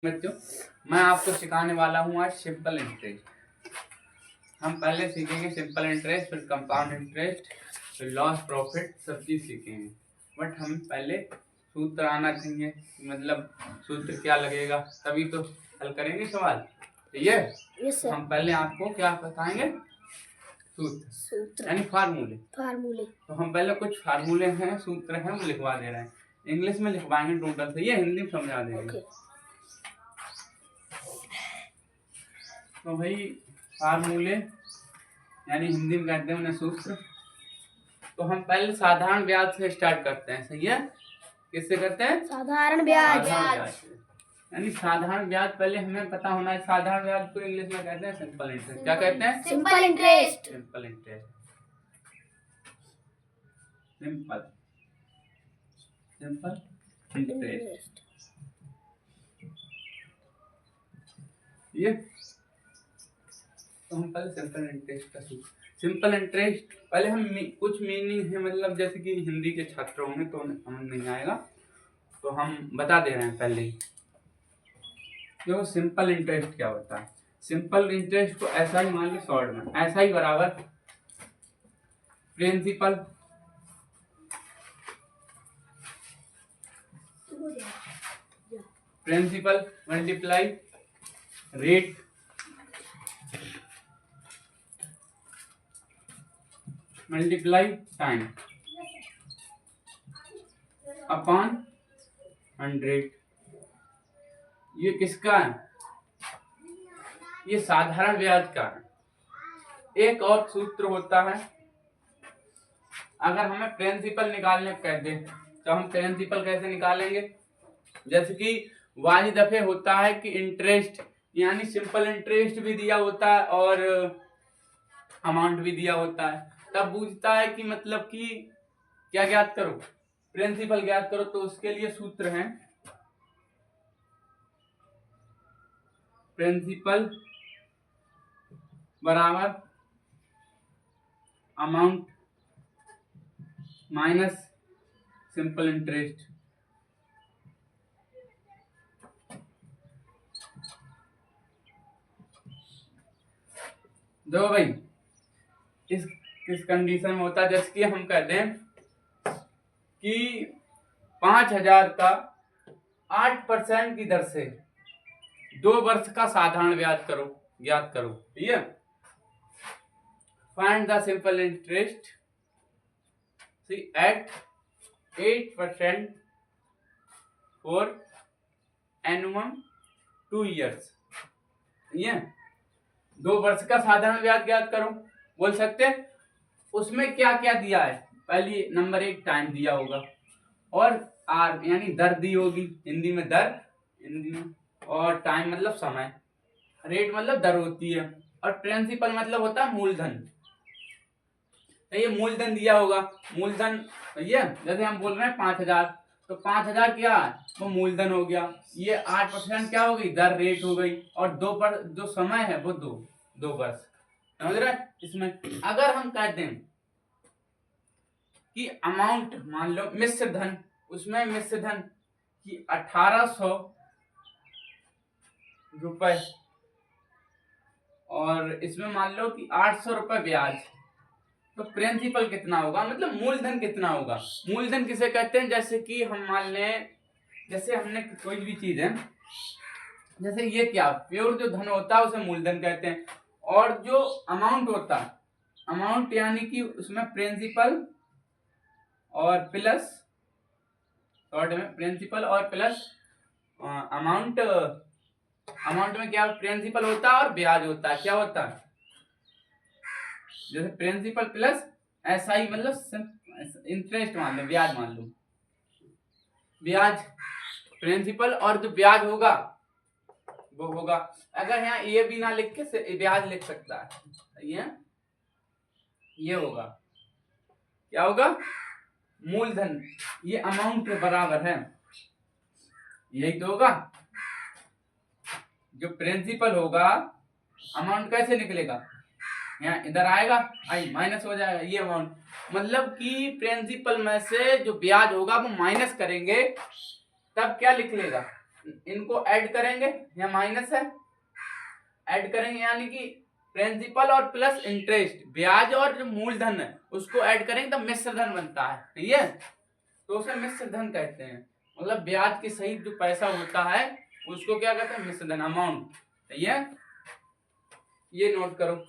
बच्चों, मैं आपको सिखाने वाला हूँ आज सिंपल इंटरेस्ट। हम पहले सीखेंगे सिंपल इंटरेस्ट, फिर कंपाउंड इंटरेस्ट, फिर लॉस प्रॉफिट, सब चीज सीखेंगे। बट हम पहले सूत्र आना चाहिए, मतलब सूत्र क्या लगेगा, तभी तो हल करेंगे सवाल। ठीक है? yes, हम पहले आपको क्या बताएंगे, सूत्र यानी फार्मूले। तो हम पहले कुछ फार्मूले हैं, सूत्र हैं, वो लिखवा दे रहे हैं। इंग्लिश में लिखवाएंगे टोटल, सही है? हिंदी में समझा देंगे। तो भाई फार्मूले यानी हिंदी में कहते हैं उन्हें सूत्र। तो हम पहले साधारण ब्याज से स्टार्ट करते हैं, सही है? किससे करते हैं? साधारण ब्याज। यानी साधारण ब्याज पहले हमें पता होना है। साधारण ब्याज को इंग्लिश में कहते हैं सिंपल इंटरेस्ट। क्या कहते हैं? Simple interest. Simple interest. Simple interest. ये तो हम पहले सिंपल इंटरेस्ट का सूत्र। सिंपल इंटरेस्ट पहले हम कुछ मीनिंग है, मतलब जैसे कि हिंदी के छात्र होंगे तो उन्हें समझ नहीं आएगा, तो हम बता दे रहे हैं पहले ही। देखो सिंपल इंटरेस्ट क्या होता है। सिंपल इंटरेस्ट को ऐसा ही मान लो शॉर्ट में, ऐसा ही बराबर principal multiply rate multiply time upon 100। ये किसका है? ये साधारण ब्याज का है। एक और सूत्र होता है, अगर हमें प्रिंसिपल निकालने कहते हैं तो हम प्रिंसिपल कैसे निकालेंगे? जैसे कि वाही दफे होता है कि इंटरेस्ट यानी सिंपल इंटरेस्ट भी दिया होता है और अमाउंट भी दिया होता है, तब पूछता है कि मतलब कि क्या ज्ञात करो, प्रिंसिपल ज्ञात करो। तो उसके लिए सूत्र है प्रिंसिपल बराबर अमाउंट माइनस सिंपल इंटरेस्ट। दो भाई इस कंडीशन में होता है, जैसे कि हम कहते हैं कि 5,000 का 8% की दर से 2 वर्ष का साधारण ब्याज ज्ञात करो। ठीक है? Find the simple interest at 8% for annum 2 years। ये 2 वर्ष का साधारण ब्याज ज्ञात करो बोल सकते हैं। उसमें क्या क्या दिया है? पहली नंबर 1 टाइम दिया होगा और आर यानी दर दी होगी, हिंदी में दर, हिंदी में, और टाइम मतलब समय, रेट मतलब दर होती है, और प्रिंसिपल मतलब होता है मूलधन। तो ये मूलधन दिया होगा। मूलधन ये जैसे हम बोल रहे हैं 5,000, तो 5,000 क्या है? वो मूलधन हो गया। ये 8% क्या हो गई? दर, रेट हो गई। और 2 पर जो समय है वो 2 वर्ष। समझ रहे? इसमें अगर हम कहते हैं कि अमाउंट मान लो मिश्र धन, उसमें मिश्र धन की 1,800 रुपए और इसमें मान लो कि 800 रुपए ब्याज, तो प्रिंसिपल कितना होगा, मतलब मूलधन कितना होगा? मूलधन किसे कहते हैं? जैसे कि हम मान लें, जैसे हमने कोई भी चीज है, जैसे ये क्या प्योर जो धन होता है उसे मूलधन कहते हैं, और जो अमाउंट होता है, अमाउंट यानी कि उसमें प्रिंसिपल और प्लस, शॉर्ट में प्रिंसिपल और प्लस अमाउंट। अमाउंट में क्या प्रिंसिपल होता है और ब्याज होता है। क्या होता है? जैसे प्रिंसिपल प्लस ऐसा ही, मतलब इंटरेस्ट मान लो, ब्याज मान लो, ब्याज प्रिंसिपल और जो ब्याज होगा वो होगा। अगर यहाँ ये भी ना लिख के ब्याज लिख सकता है, ये होगा, क्या होगा? मूलधन। ये अमाउंट के बराबर है, यही तो होगा। जो प्रिंसिपल होगा, अमाउंट कैसे निकलेगा? यहाँ इधर आएगा, आई माइनस हो जाएगा ये अमाउंट, मतलब कि प्रिंसिपल में से जो ब्याज होगा वो माइनस करेंगे, तब क्या लिख लेगा? इनको ऐड करेंगे, यहाँ माइनस है, ऐड करेंगे यानी कि प्रिंसिपल और प्लस इंटरेस्ट, ब्याज और जो मूलधन है उसको ऐड करेंगे तो मिश्र धन बनता है, ठीक है। तो उसे मिश्र धन कहते हैं, मतलब ब्याज के सहित जो पैसा होता है उसको क्या कहते हैं, मिश्र धन, अमाउंट, ठीक है। ये नोट करो।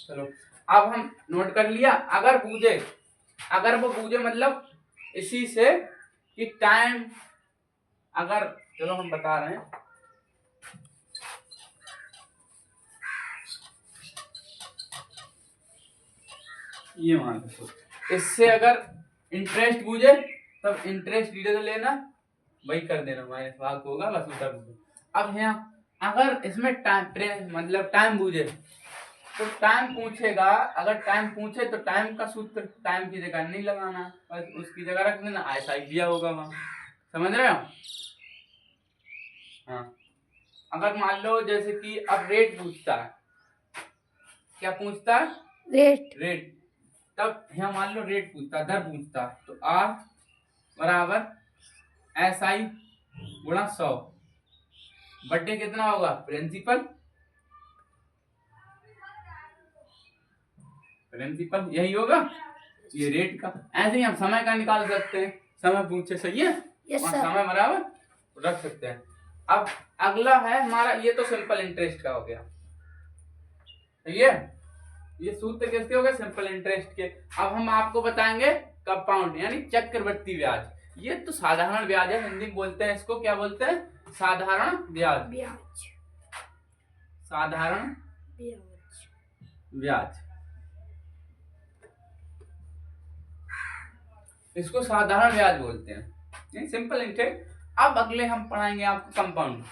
चलो अब हम नोट कर लिया। अगर वो पूछे मतलब इसी से कि टाइम, अगर चलो हम बता रहे हैं, ये मान लो इससे अगर इंटरेस्ट पूछे तब इंटरेस्ट डीडे लेना, वही कर देना, माइनस भाग होगा बस उधर। अब यहाँ अगर इसमें टाइम मतलब टाइम पूछे तो टाइम पूछेगा, अगर टाइम पूछे तो टाइम का सूत्र टाइम की जगह नहीं लगाना, बस उसकी जगह रख देना, ऐसा ही दिया होगा वहां, समझ रहे हो। हाँ अगर मान लो जैसे कि अब रेट पूछता है, क्या पूछता है, रेट, तब यहाँ मान लो रेट पूछता है, दर पूछता है, तो R बराबर SI गुणा 100 बटे कितना होगा, प्रिंसिपल, यही होगा ये रेट का। ऐसे ही हम समय का निकाल सकते हैं, समय पूछे, सही है, yes, और समय बराबर रख सकते हैं। अब अगला है हमारा, ये तो सिंपल इंटरेस्ट का हो गया, ठीक है, ये सूत्र किसके हो गए, सिंपल इंटरेस्ट के। अब हम आपको बताएंगे कंपाउंड यानी चक्रवृद्धि ब्याज। ये तो साधारण ब्याज है, हिंदी में बोलते हैं इसको, क्या बोलते हैं, साधारण ब्याज, साधारण ब्याज, इसको साधारण ब्याज बोलते हैं, सिंपल इंटरेस्ट। अब अगले हम पढ़ाएंगे आपको कंपाउंड,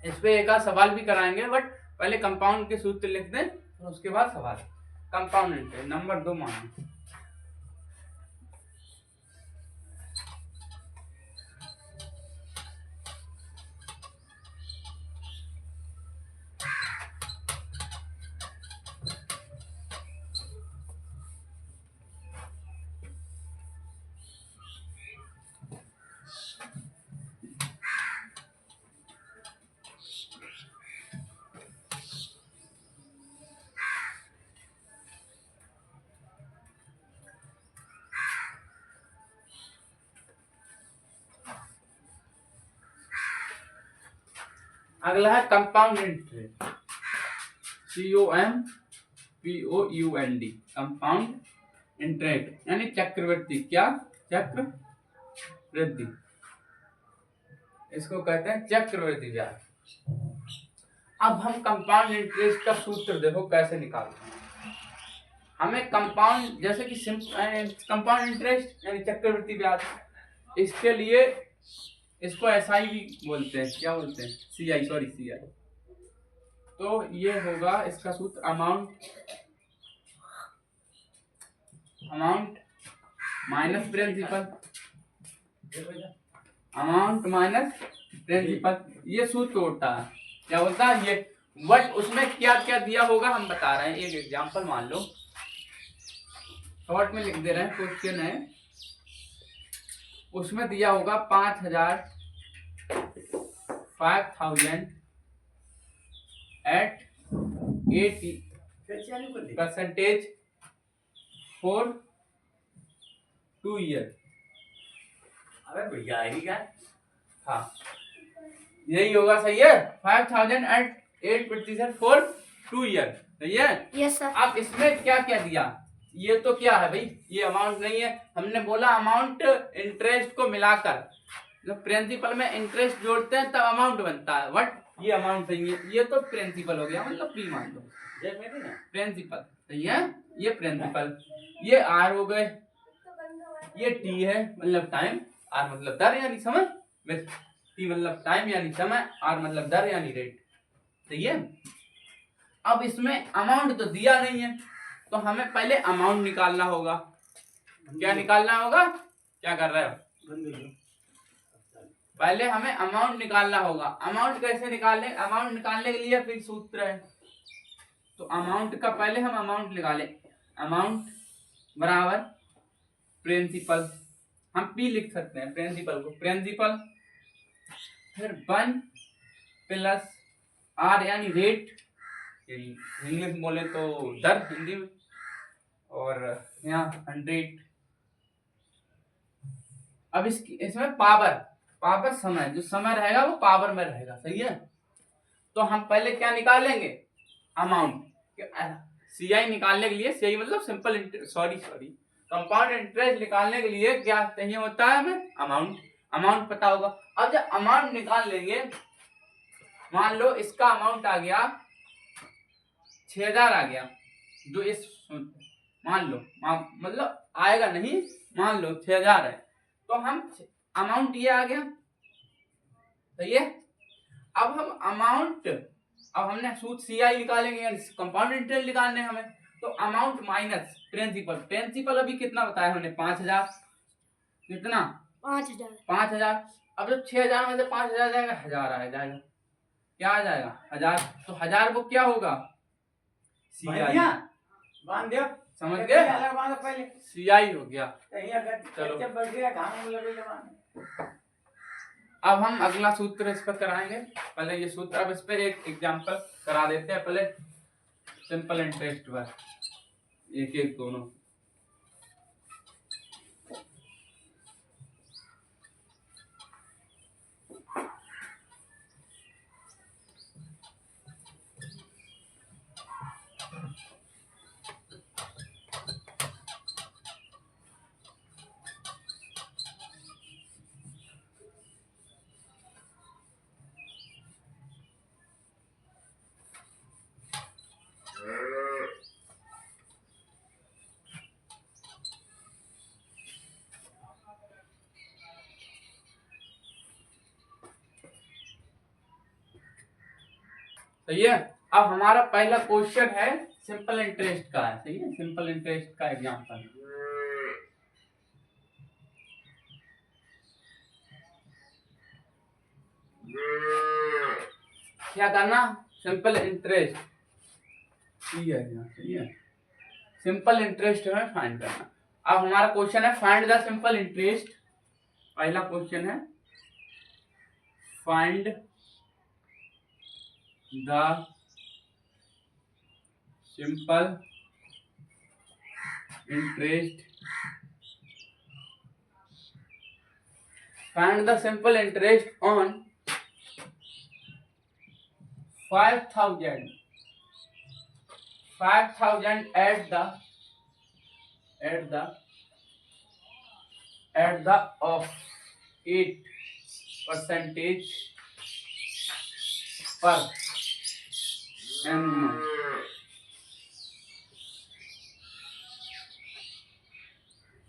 इस पे एक आध सवाल भी कराएंगे, बट पहले कंपाउंड के सूत्र लिख दें और उसके बाद सवाल। कंपाउंड इंटरेस्ट नंबर 2 मानो, अगला है compound interest, COMPOUND, compound interest यानी चक्रवृद्धि, क्या, चक्रवृद्धि, इसको कहते हैं चक्रवृद्धि ब्याज। अब हम कंपाउंड इंटरेस्ट का सूत्र देखो कैसे निकालते हैं। हमें कंपाउंड जैसे कि कंपाउंड इंटरेस्ट यानी चक्रवृद्धि ब्याज, इसके लिए इसको SI भी बोलते हैं, क्या बोलते हैं, CI। तो ये होगा इसका सूत्र, amount minus principal, amount minus principal, ये सूत्र होता है, क्या बोलता है ये। बट उसमें क्या क्या दिया होगा हम बता रहे हैं, एक एग्जांपल मान लो, शॉर्ट में लिख दे रहे हैं, क्वेश्चन है, उसमें दिया होगा 5000 at 80% for 2 year। अरे भैया हाँ यही होगा, सही है, 5000 at 8% for 2 year, सही है। Yes sir. अब इसमें क्या क्या दिया, ये तो क्या है भाई, ये अमाउंट नहीं है, हमने बोला अमाउंट इंटरेस्ट को मिलाकर, जब प्रिंसिपल में इंटरेस्ट जोड़ते हैं तब अमाउंट बनता है, बट ये अमाउंट नहीं है, ये तो प्रिंसिपल हो गया, मतलब पी मान लो प्रिंसिपल, सही है, ये प्रिंसिपल, ये R हो गए, ये T है मतलब टाइम, R मतलब दर यानी समय, T मतलब टाइम यानी समय, R मतलब दर यानी रेट, सही है। अब इसमें अमाउंट तो दिया नहीं है, तो हमें पहले अमाउंट निकालना होगा, क्या निकालना होगा, क्या कर रहे हो? पहले हमें अमाउंट निकालना होगा। अमाउंट कैसे निकालें? अमाउंट निकालने के लिए फिर सूत्र है, तो अमाउंट का पहले हम अमाउंट निकालें। अमाउंट बराबर प्रिंसिपल, हम पी लिख सकते हैं प्रिंसिपल को, प्रिंसिपल फिर 1 प्लस आर यानी रेट, इंग्लिश बोले तो दर हिंदी में, और यहाँ 100। अब इसमें पावर समय, जो समय रहेगा वो पावर में रहेगा, सही है। तो हम पहले क्या निकालेंगे? अमाउंट। सीआई निकालने के लिए, सीआई मतलब सिंपल कंपाउंड इंटरेस्ट निकालने के लिए क्या चाहिए होता है हमें? अमाउंट पता होगा। अब जब अमाउंट निकाल लेंगे, मान लो इसका अमाउंट आ गया 6000 आ गया, जो इस मान लो मतलब आएगा नहीं, मान लो 6000 है, तो हम अमाउंट ये आ गया, सही है। अब हम अमाउंट, अब हमने सूत्र सीआई निकालेंगे, यानी कंपाउंड इंटरेस्ट निकालने हमें, तो अमाउंट माइनस प्रिंसिपल अभी कितना बताया हमने? 5000। कितना? 5000। अब जब 6000 में से 5000 जाएगा, 1000 आ जाएगा। क्या आ जाएगा? 1000। तो 1000 को क्या होगा? सीआई। बांध दिया, समझ गए? सीआई हो गया। चलो अब हम अगला सूत्र इस पर कराएंगे। पहले ये सूत्र, अब इस पे एक एग्जांपल करा देते हैं। पहले सिंपल इंटरेस्ट पर एक एक दोनों। सही है। अब हमारा पहला क्वेश्चन है सिंपल इंटरेस्ट का है, सही है, सिंपल इंटरेस्ट का एग्जांपल। क्या करना? सिंपल इंटरेस्ट, सही है, सिंपल इंटरेस्ट हमें फाइंड करना। अब हमारा क्वेश्चन है फाइंड द सिंपल इंटरेस्ट। पहला क्वेश्चन है find the simple interest, find the simple interest on 5000 at the of 8%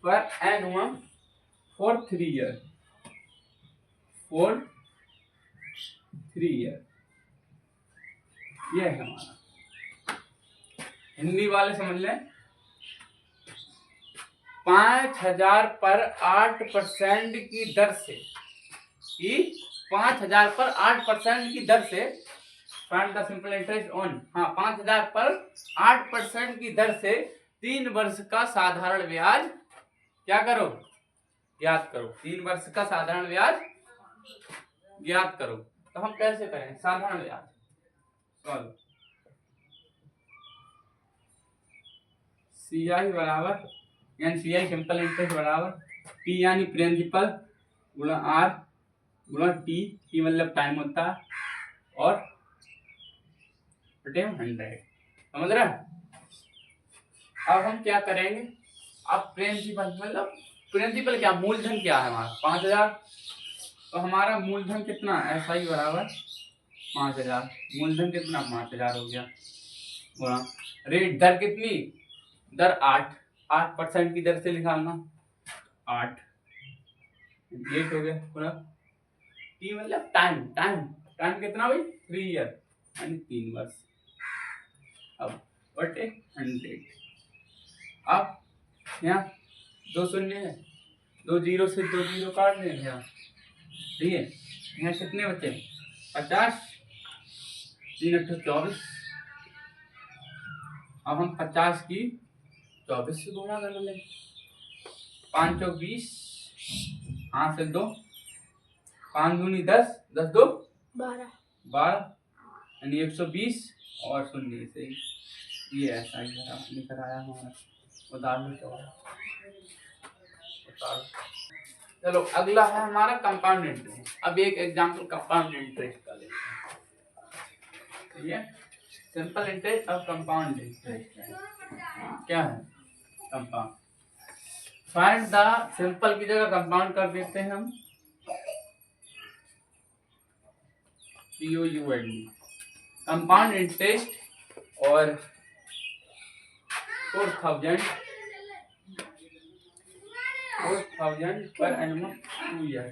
per annum for 3 years. ये है हमारा। हिंदी वाले समझ लें, 5000 पर 8% की दर से, 5000 पर 8% की दर से find the simple interest on, 5000 पर 8% की दर से 3 वर्ष का साधारण ब्याज क्या करो? ज्ञात करो। 3 वर्ष का साधारण ब्याज ज्ञात करो। तो हम कैसे करें साधारण ब्याज? सीआई बराबर, यानी सीआई सिंपल इंटरेस्ट बराबर पी यानी प्रिंसिपल गुणा आर गुणा टी मतलब टाइम होता है, और बटे 100। समझ रहे? अब हम क्या करेंगे? अब प्रिंसिपल मतलब प्रिंसिपल क्या, मूलधन क्या है हमारा? 5000। तो हमारा मूलधन कितना? एसआई बराबर 5000। मूलधन कितना? 5000 हो गया। गुणा रेट, दर कितनी? दर 8% की दर से निकालना, 8 8 हो गया। पूरा टी मतलब टाइम कितना भाई? 3 ईयर यानी 3 वर्ष। अब बटे 100। अब यहाँ 2 शून्य है, दो जीरो से दो जीरो काट देंगे यहाँ, ठीक है। यहाँ कितने बचे? 50, 3 अट्ठे 24। अब हम 50 की 24 से गुणा कर लेंगे। 5 चौक 20, हाथ से 2, 5 दूनी 10, 10 दो 12, यानी 120 और शून्य से ये ऐसा ही लिखा आया हमारा। उदाहरण चलो अगला है हमारा कंपाउंड इंटरेस्ट। अब एक एग्जांपल कंपाउंड इंटरेस्ट का लेते हैं, ठीक है। सिंपल इंटरेस्ट और कंपाउंड इंटरेस्ट है। क्या है कंपाउंड? फाइंड द सिंपल की जगह कंपाउंड कर देते हैं हम, POUND। कंपाउंड इंटरेस्ट और 4,000 पर एनुअम 2 ईयर।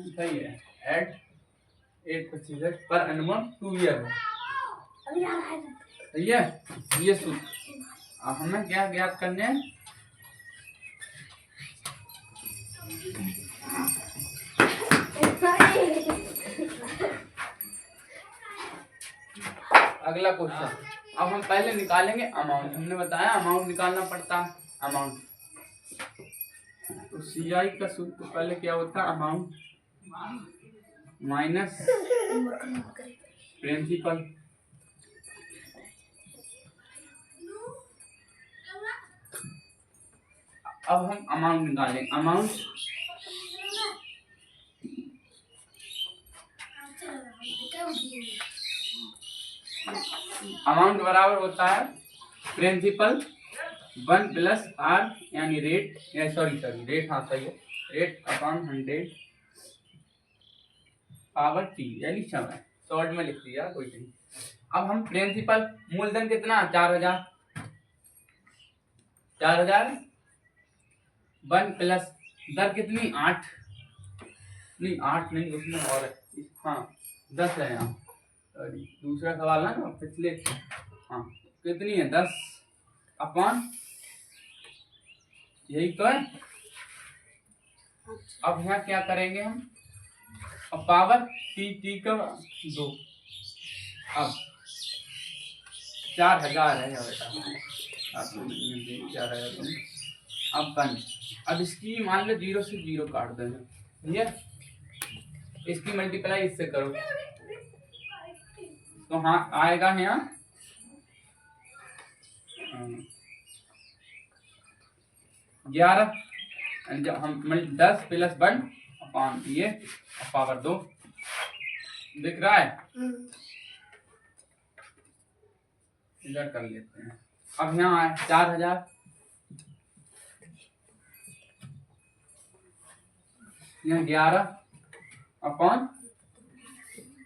सही है। एट 8% पर एनुअम 2 ईयर है, सही है। ये सूत्र अब हमें क्या ज्ञात करने हैं? अगला क्वेश्चन। अब हम पहले निकालेंगे अमाउंट। हमने बताया अमाउंट निकालना पड़ता है। अमाउंट तो CI का सूत्र पहले क्या होता है? Amount minus principal. अब हम अमाउंट निकालेंगे। अमाउंट बराबर होता है प्रिंसिपल 1 प्लस R, यानी रेट, रेट, हाँ सही है, रेट अपॉन 100 पावर T, यानी समय। शॉर्ट में लिख दिया, कोई नहीं। अब हम प्रिंसिपल मूलधन कितना? 4,000। 1 प्लस दर कितनी? 8 नहीं, 8 नहीं, उसमें और है, हाँ 10 है यहाँ। दूसरा सवाल है ना पिछले, हाँ कितनी है? 10 अपॉन, यही तो है। अब यहाँ क्या करेंगे हम? अब पावर T का 2। अब 4,000 है बेटा, 4,000। अब 1, अब इसकी मान लो 0 से 0 काट देना, ठीक है। इसकी मल्टीप्लाई इससे करो तो हाँ आएगा यहाँ 11। जब हम 10 प्लस 1 अपॉन ये पावर 2, दिख रहा है? इधर कर लेते हैं। अब यहाँ आए 4,000, यहाँ 11 अपॉन,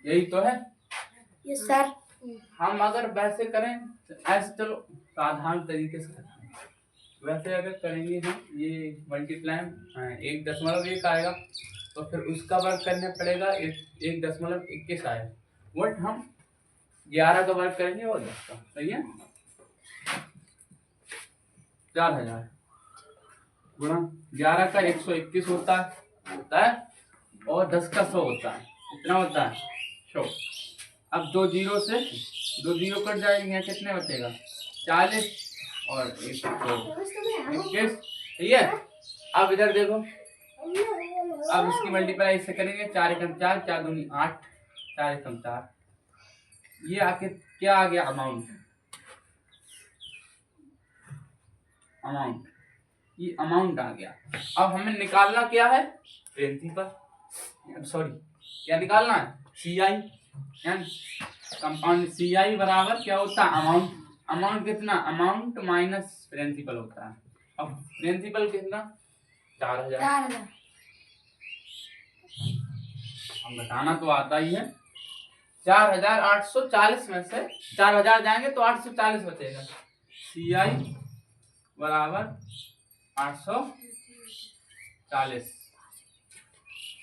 यही तो है। Yes sir. हम अगर वैसे करें, ऐसे चलो साधारण तरीके से करते हैं। वैसे अगर करेंगे हम ये मल्टीप्लाई 1.1 आएगा, तो फिर उसका वर्ग करना पड़ेगा 1.21 आएगा। बट हम 11 का वर्ग करेंगे और 10 का, सही है। 4,000 गुणा 11 का 121 होता है और 10 का 100 होता है। कितना होता है? 100। अब 2 जीरो से 2 जीरो कट जाएंगे, यहाँ कितने बचेगा? 40 और 121, ठीक है। अब इधर देखो, अब इसकी मल्टीप्लाई इससे करेंगे, 4 एकम 4, 4 दूनी 8, 4 एकम 4। ये आके क्या आ गया? अमाउंट, ये अमाउंट आ गया। अब हमें निकालना क्या है? प्रिंसिपल, सॉरी क्या निकालना है? CI, compound. CI बराबर क्या होता है? अमाउंट। अमाउंट कितना? अमाउंट माइनस प्रिंसिपल होता है। अब प्रिंसिपल कितना? 4,000। हम बताना तो आता ही है। 4,840 में से 4,000 जाएंगे तो 840 बचेगा। CI बराबर 840।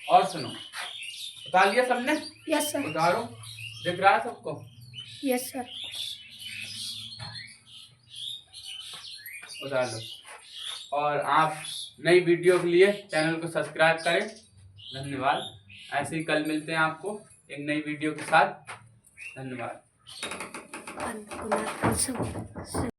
और सुनो, बता लिया सबने? Yes sir. उतारो दिख रहा है सबको? Yes sir. उतार लो। और आप नई वीडियो के लिए चैनल को सब्सक्राइब करें। धन्यवाद। ऐसे ही कल मिलते हैं आपको एक नई वीडियो के साथ। धन्यवाद।